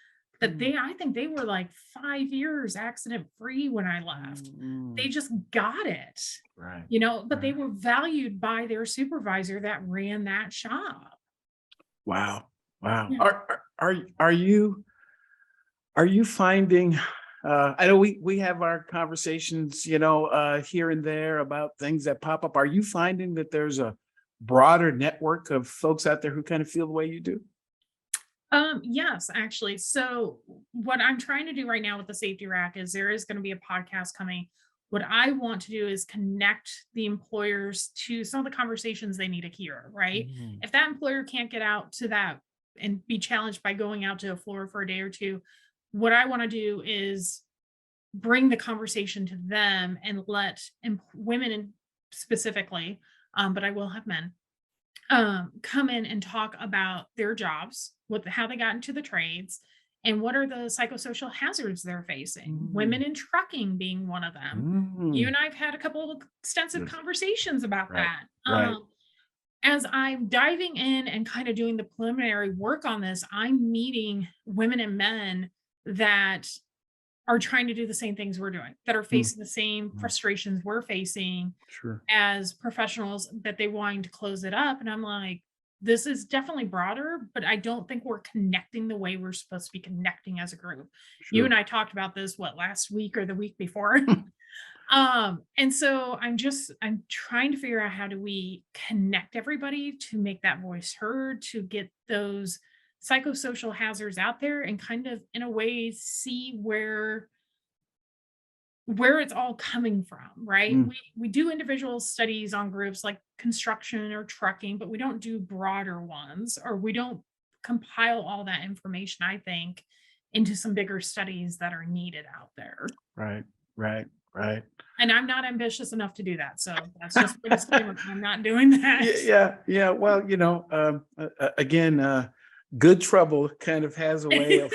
that I think they were like 5 years accident free when I left. They just got it, Right. but they were valued by their supervisor that ran that shop. Wow. Wow. Yeah. Are you finding I know we have our conversations, here and there about things that pop up. Are you finding that there's a broader network of folks out there who kind of feel the way you do? Yes, actually. So what I'm trying to do right now with the safety rack is there is going to be a podcast coming. What I want to do is connect the employers to some of the conversations they need to hear, right? Mhm. If that employer can't get out to that and be challenged by going out to a floor for a day or two, what I want to do is bring the conversation to them and let women specifically, but I will have men come in and talk about their jobs, how they got into the trades, and what are the psychosocial hazards they're facing? Women in trucking being one of them. You Mm. and I have had a couple of extensive Yes. conversations about Right. that. Right. As I'm diving in and kind of doing the preliminary work on this, I'm meeting women and men that are trying to do the same things we're doing, that are Mm. facing the same Mm. frustrations we're facing Sure. as professionals, that they wanting to close it up. And I'm like, this is definitely broader, but I don't think we're connecting the way we're supposed to be connecting as a group. You Sure. and I talked about this, what, last week or the week before? And so I'm trying to figure out how do we connect everybody to make that voice heard, to get those psychosocial hazards out there and kind of in a way see where it's all coming from, right? Mm. We do individual studies on groups like construction or trucking, but we don't do broader ones, or we don't compile all that information, I think, into some bigger studies that are needed out there. Right. Right. Right. And I'm not ambitious enough to do that. So that's just my disclaimer. I'm not doing Yeah, that. yeah, yeah. Well, again, good trouble kind of has a way of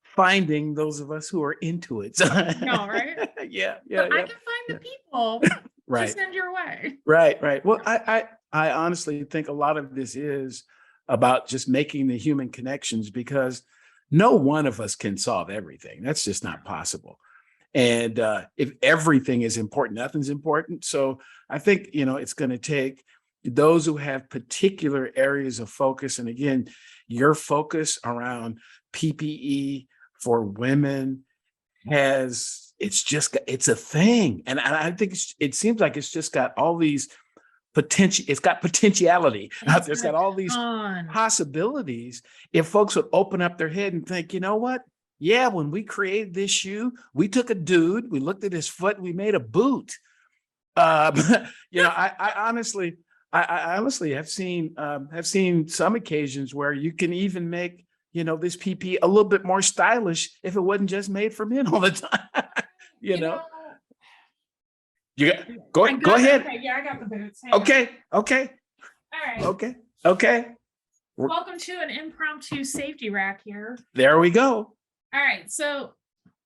finding those of us who are into it. So, No, right? yeah, But yeah, I yeah, can find yeah. the people to Right, send your way. right, right. Well, I honestly think a lot of this is about just making the human connections because no one of us can solve everything. That's just not possible. And if everything is important, nothing's important. So I think, it's going to take those who have particular areas of focus. And again, your focus around PPE for women it's a thing. And I think it seems like it's just got all these it's got potentiality out It's there. It's got a got all these ton. possibilities. If folks would open up their head and think, you know what? Yeah, when we created this shoe, we took a dude, we looked at his foot, we made a boot. Um, I honestly have seen some occasions where you can even make this PP a little bit more stylish if it wasn't just made for men all the time. you You know, know, you got, I go got ahead. okay, yeah, I got the boots. Hang on. Okay, okay, All right. okay, okay. Welcome to an impromptu safety rack here. There we go. All right. So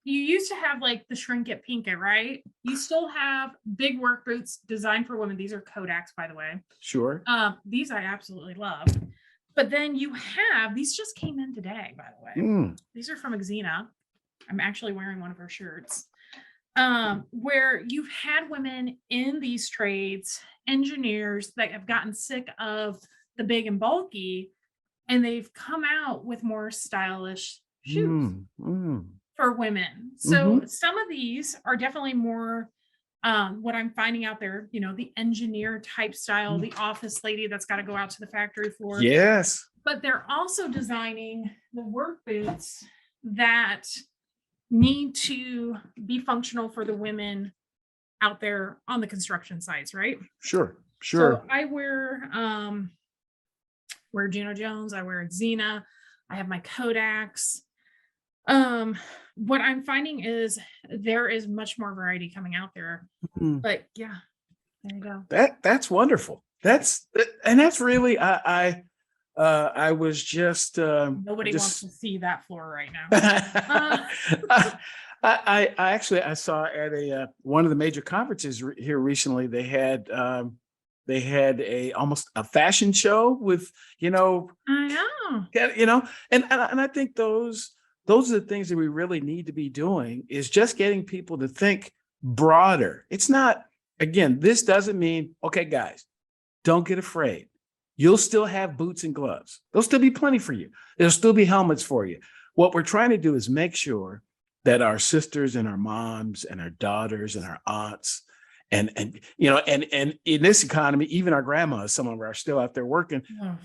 you used to have like the shrink it, pink it, right? You still have big work boots designed for women. These are Kodaks, by the way. Sure. These I absolutely love. But then you have these just came in today, by the way. Mm. These are from Xena. I'm actually wearing one of her shirts. Where you've had women in these trades, engineers that have gotten sick of the big and bulky, and they've come out with more stylish shoes for women. So some of these are definitely more what I'm finding out there, the engineer type style, the office lady that's got to go out to the factory floor. Yes. But they're also designing the work boots that need to be functional for the women out there on the construction sites, right? Sure. So Sure. I wear Juno Jones, I wear Xena, I have my Kodaks. What I'm finding is there is much more variety coming out there. Mm. But yeah, there you go. That's wonderful. That's really I was just Nobody wants to see that floor right now. I actually I saw at a one of the major conferences here recently. They had a almost a fashion show with I know. and I think those are the things that we really need to be doing is just getting people to think broader. It's not, again, this doesn't mean, okay, guys, don't get afraid. You'll still have boots and gloves. There'll still be plenty for you. There'll still be helmets for you. What we're trying to do is make sure that our sisters and our moms and our daughters and our aunts and in this economy, even our grandmas, some of them are still out there working.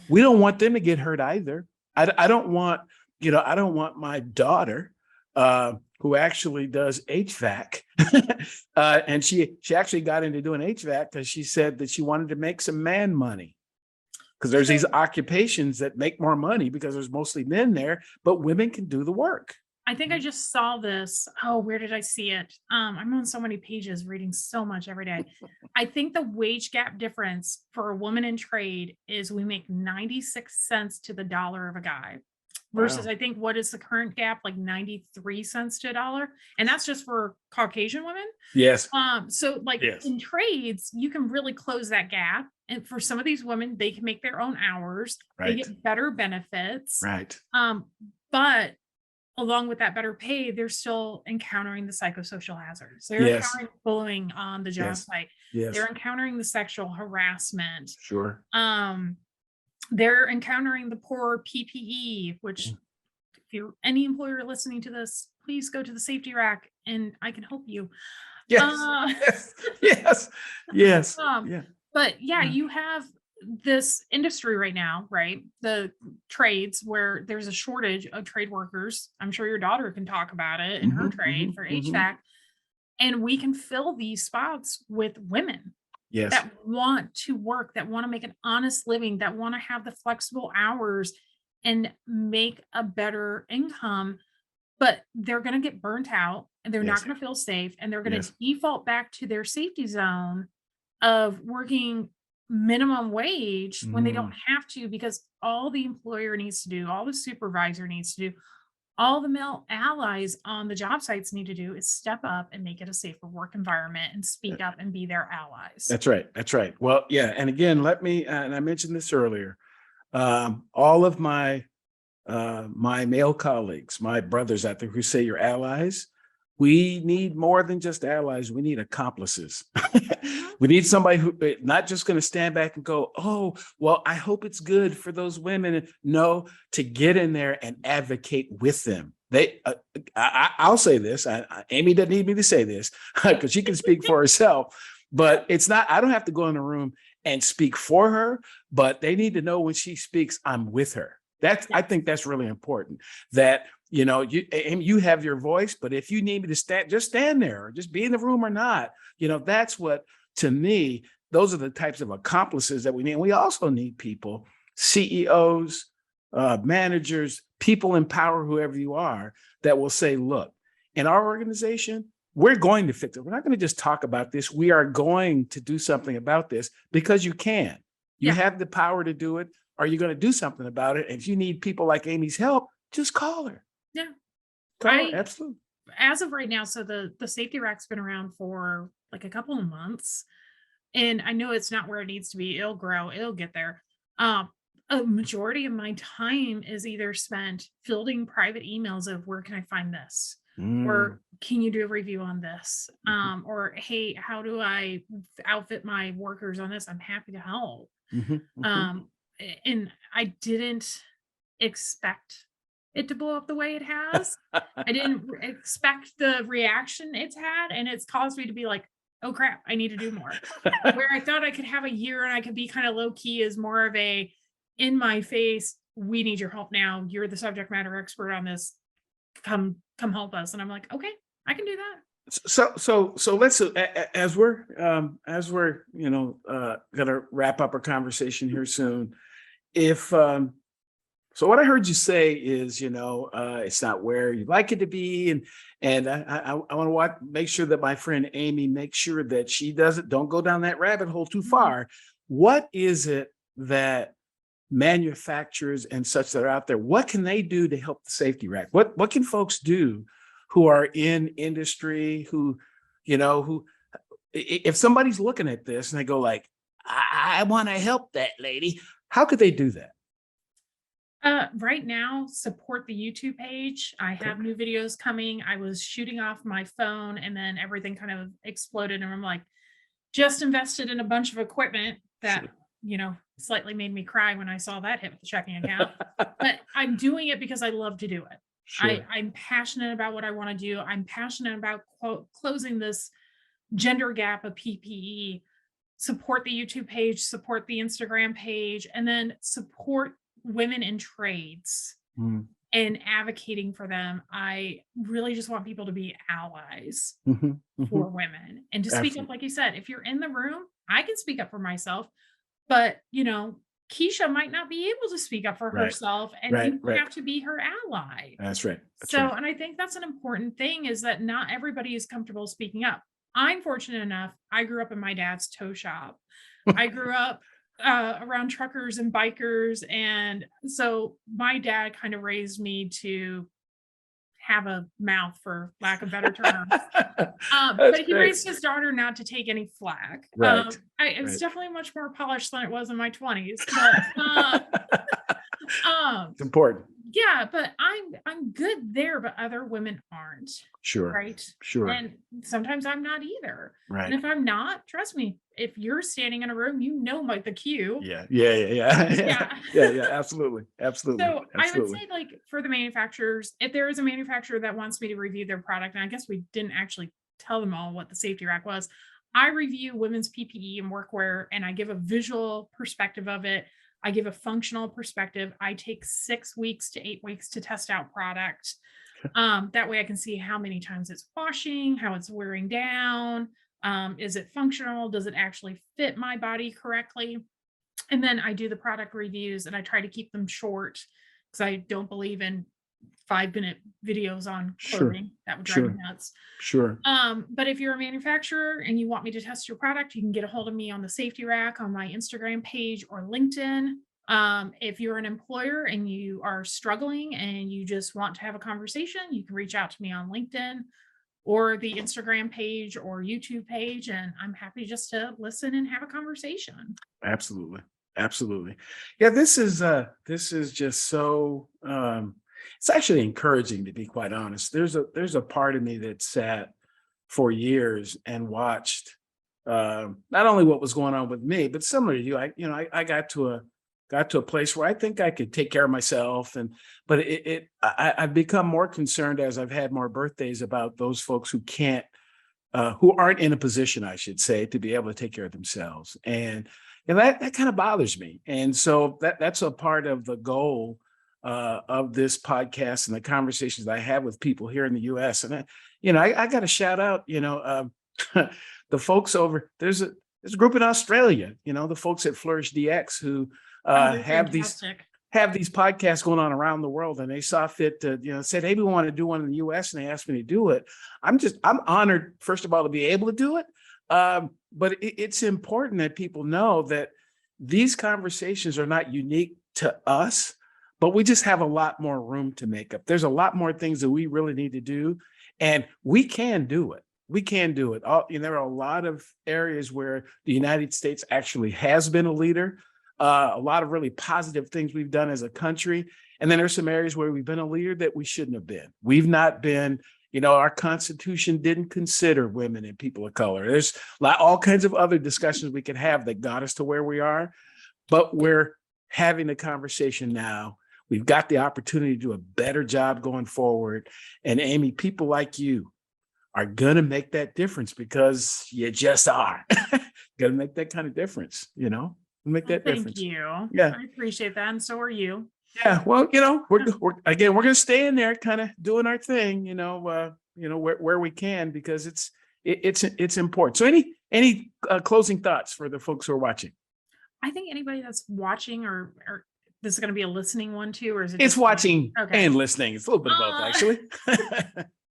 We don't want them to get hurt either. I don't want, I don't want my daughter who actually does HVAC. And she actually got into doing HVAC because she said that she wanted to make some man money. Because there's these occupations that make more money because there's mostly men there, but women can do the work. I think I just saw this. Oh, where did I see it? I'm on so many pages reading so much every day. I think the wage gap difference for a woman in trade is we make 96 cents to the dollar of a guy. versus Wow. I think what is the current gap, like 93 cents to a dollar. And that's just for Caucasian women. Yes. So like Yes. in trades, you can really close that gap. And for some of these women, they can make their own hours, they Right. get better benefits. Right. Um, but along with that better pay, they're still encountering the psychosocial hazards. They're Yes. encountering bullying on the job Yes. site. They're Yes. encountering the sexual harassment. Sure. Um, they're encountering the poor PPE, which Mm. if you're any employer listening to this, please go to the safety rack and I can help you. Yes. Uh, Yes. Yes. Yes. um, Yeah. but yeah, Yeah. you have this industry right now, right? The trades where there's a shortage of trade workers. I'm sure your daughter can talk about it in her Mhm, trade mhm, for mhm. HVAC. And we can fill these spots with women Yes. that want to work, that want to make an honest living, that want to have the flexible hours and make a better income, but they're going to get burnt out and they're not Yes. going to feel safe and they're going to Yes. default back to their safety zone of working minimum wage when they don't Mm. have to because all the employer needs to do, all the supervisor needs to do, all the male allies on the job sites need to do is step up and make it a safer work environment and speak up and be their allies. That's right. That's right. Well, yeah. And again, let me, and I mentioned this earlier, all of my male colleagues, my brothers out there who say you're allies, we need more than just allies. We need accomplices. Mhm. We need somebody who not just going to stand back and go, oh, well, I hope it's good for those women. No, to get in there and advocate with them. I'll say this. Amy doesn't need me to say this because she can speak for herself. But it's not. I don't have to go in the room and speak for her. But they need to know when she speaks, I'm with her. I Yes. think that's really important. That you have your voice, but if you need me to stand, just stand there, or just be in the room or not. That's what, to me, those are the types of accomplices that we need. And we also need people, CEOs, managers, people in power, whoever you are, that will say, look, in our organization, we're going to fix it. We're not going to just talk about this. We are going to do something about this because you can. You Yeah. have the power to do it. Are you going to do something about it? If you need people like Amy's help, just call her. Yeah. Call her. I Absolutely. as of right now, so the safety rack's been around for like a couple of months. And I know it's not where it needs to be. It'll grow, it'll get there. Um, a majority of my time is either spent fielding private emails of where can I find this? Mm, Or can you do a review on this? mhm, Or hey, how do I outfit my workers on this? I'm happy to help. mhm, mhm. Um, and I didn't expect it to blow up the way it has. I didn't expect the reaction it's had, and it's caused me to be like, oh crap, I need to do more. Where I thought I could have a year and I could be kind of low key is more of a in my face, we need your help now. You're the subject matter expert on this. Come help us. And I'm like, okay, I can do that. So let's as we're gonna wrap up our conversation here soon. If So what I heard you say is, it's not where you'd like it to be, and I want to make sure that my friend Amy makes sure that she don't go down that rabbit hole too Mhm. far. What is it that manufacturers and such that are out there? What can they do to help the safety rack? What can folks do who are in industry who if somebody's looking at this and they go like, I want to help that lady, how could they do that? Right now, support the YouTube page. I Okay. have new videos coming. I was shooting off my phone and then everything kind of exploded. And I'm like, just invested in a bunch of equipment that, Sure. slightly made me cry when I saw that hit the checking account. But I'm doing it because I love to do it. Sure. I'm passionate about what I want to do. I'm passionate about closing this gender gap of PPE. Support the YouTube page, support the Instagram page, and then support women in trades Mm. and advocating for them. I really just want people to be allies Mhm, for mhm. women and to speak up. Absolutely. Like you said, if you're in the room, I can speak up for myself, but Keisha might not be able to speak up for Right. herself, and Right. you Right. have to be her ally. That's right. That's So, right. and I think that's an important thing is that not everybody is comfortable speaking up. I'm fortunate enough, I grew up in my dad's toe shop. I grew up around truckers and bikers. And so my dad kind of raised me to have a mouth, for lack of better terms. That's But he great. raised his daughter not to take any flack. Right. It was Right. definitely much more polished than it was in my 20s. But um, It's important. yeah, but I'm good there, but other women aren't, Sure. right? Sure. And sometimes I'm not either. And Right. if I'm not, trust me, if you're standing in a room, you know my the cue. Yeah. Yeah. Yeah. Yeah. Yeah. Yeah. Yeah. Yeah. Absolutely. Absolutely. So I would say, Absolutely. like, for the manufacturers, if there is a manufacturer that wants me to review their product, and I guess we didn't actually tell them all what the safety rack was. I review women's PPE and workwear, and I give a visual perspective of it. I give a functional perspective. I take 6 weeks to 8 weeks to test out product. That way I can see how many times it's washing, how it's wearing down. Is it functional? Does it actually fit my body correctly? And then I do the product reviews and I try to keep them short because I don't believe in 5-minute videos on Sure. clothing. That would drive me Sure. nuts. Sure. But if you're a manufacturer and you want me to test your product, you can get a hold of me on the safety rack on my Instagram page or LinkedIn. If you're an employer and you are struggling and you just want to have a conversation, you can reach out to me on LinkedIn or the Instagram page or YouTube page. And I'm happy just to listen and have a conversation. Absolutely. Absolutely. Yeah, this is just so it's actually encouraging, to be quite honest. There's a part of me that sat for years and watched not only what was going on with me, but similar to you. I got to a place where I think I could take care of myself. And but I've become more concerned as I've had more birthdays about those folks who aren't in a position, I should say, to be able to take care of themselves. And that kind of bothers me. And so that's a part of the goal of this podcast and the conversations I have with people here in the U.S. And I got to shout out, the folks over there's a group in Australia, the folks at Flourish DX who Oh, they're have these fantastic. podcasts going on around the world, and they saw fit to, said, hey, we want to do one in the US, and they asked me to do it. I'm honored, first of all, to be able to do it. But it's important that people know that these conversations are not unique to us, but we just have a lot more room to make up. There's a lot more things that we really need to do, and we can do it. We can do it. There are a lot of areas where the United States actually has been a leader. A lot of really positive things we've done as a country. And then there's some areas where we've been a leader that we shouldn't have been. We've not been, our Constitution didn't consider women and people of color. There's all kinds of other discussions we could have that got us to where we are, but we're having a conversation now. We've got the opportunity to do a better job going forward. And Amy, people like you are going to make that difference because you just are. Going to make that kind of difference, make Well, that thank difference. you. Yeah. I appreciate that. And so are you. Yeah. Well, we're again, we're going to stay in there kind of doing our thing, where we can, because it's important. So any closing thoughts for the folks who are watching? I think anybody that's watching or this is going to be a listening one too, or is it It's just me? watching Okay. and listening. It's a little bit of both, Uh, actually.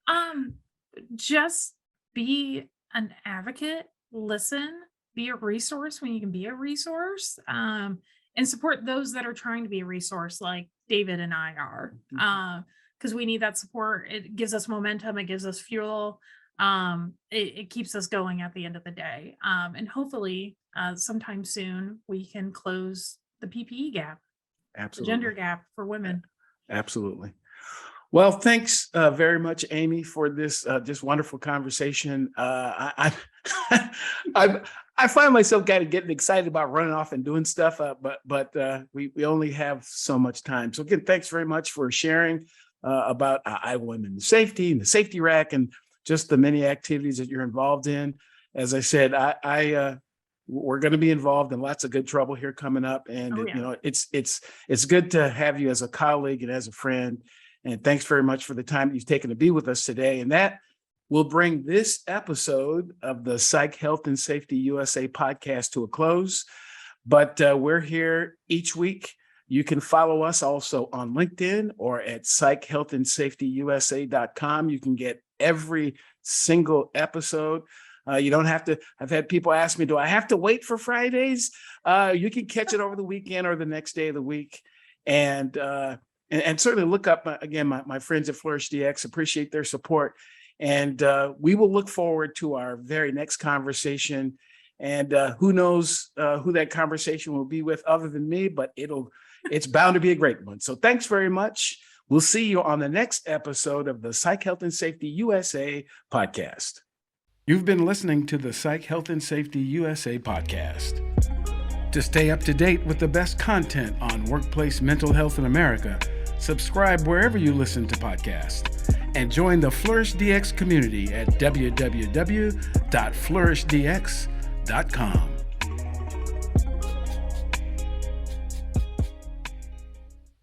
um, just be an advocate, listen, be a resource when you can be a resource, and support those that are trying to be a resource like David and I are. Because we need that support. It gives us momentum, it gives us fuel. It keeps us going at the end of the day. And hopefully, sometime soon, we can close the PPE gap, the gender Absolutely. gap for women. Absolutely. Well, thanks very much, Amy, for this just wonderful conversation. I find myself kind of getting excited about running off and doing stuff, but we only have so much time. So again, thanks very much for sharing about women's safety and the safety rack and just the many activities that you're involved in. As I said, we're going to be involved in lots of good trouble here coming up, and Oh, yeah. it's good to have you as a colleague and as a friend. And thanks very much for the time that you've taken to be with us today. And that will bring this episode of the Psych Health and Safety USA podcast to a close. But we're here each week. You can follow us also on LinkedIn or at psychealthandsafetyusa.com. You can get every single episode. You don't have to. I've had people ask me, do I have to wait for Fridays? You can catch it over the weekend or the next day of the week. And certainly look up, again, my friends at Flourish DX, appreciate their support. And we will look forward to our very next conversation. And who knows who that conversation will be with other than me, but it's bound to be a great one. So thanks very much. We'll see you on the next episode of the Psych Health and Safety USA podcast. You've been listening to the Psych Health and Safety USA podcast. To stay up to date with the best content on workplace mental health in America, subscribe wherever you listen to podcasts and join the Flourish DX community at www.flourishdx.com.